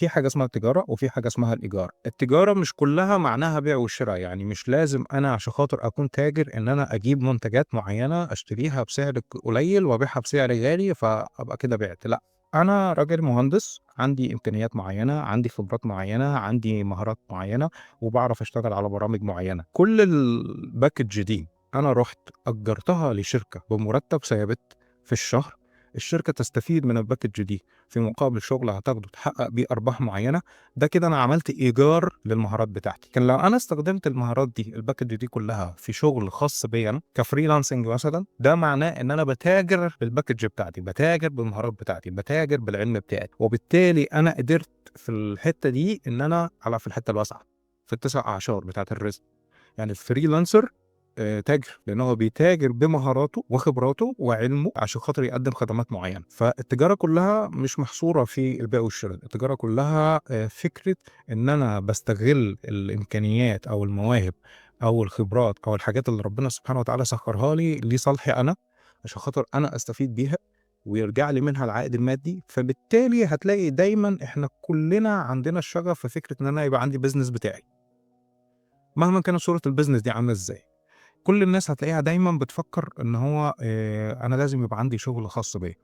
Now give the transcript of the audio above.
في حاجة اسمها التجارة وفي حاجة اسمها الإيجار. التجارة مش كلها معناها بيع وشراء، يعني مش لازم أنا عشان خاطر أكون تاجر إن أنا أجيب منتجات معينة أشتريها بسعر قليل وأبيعها بسعر غالي فأبقى كده بعت، لأ. أنا راجل مهندس عندي إمكانيات معينة، عندي خبرات معينة، عندي مهارات معينة، وبعرف أشتغل على برامج معينة. كل الباكج دي أنا رحت أجرتها لشركة بمرتب ثابت في الشهر، الشركة تستفيد من الباكج دي في مقابل شغل هتاخده تحقق بيه أرباح معينة. ده كده أنا عملت إيجار للمهارات بتاعتي. لكن لو أنا استخدمت المهارات دي الباكج دي كلها في شغل خاص بيا أنا كفريلانسنج مثلا، ده معناه إن أنا بتاجر بالباكج بتاعتي، بتاجر بالمهارات بتاعتي، بتاجر بالعلم بتاعي، وبالتالي أنا قدرت في الحتة دي إن أنا على في الحتة الواسعة في التسع أعشار بتاعت الرزق. يعني الفريلانسر تاجر، لأن هو بيتاجر بمهاراته وخبراته وعلمه عشان خاطر يقدم خدمات معينة. فالتجارة كلها مش محصورة في البيع والشراء، التجارة كلها فكرة إن أنا باستغل الإمكانيات أو المواهب أو الخبرات أو الحاجات اللي ربنا سبحانه وتعالى سخرها لي لصالحي أنا، عشان خاطر أنا أستفيد بيها ويرجع لي منها العائد المادي. فبالتالي هتلاقي دايما إحنا كلنا عندنا الشغف في فكرة إن أنا يبقى عندي بيزنس بتاعي، مهما كانت صورة البيزنس دي عاملة إزاي. كل الناس هتلاقيها دايمًا بتفكّر إن هو أنا لازم يبقى عندي شغل خاص بيّا.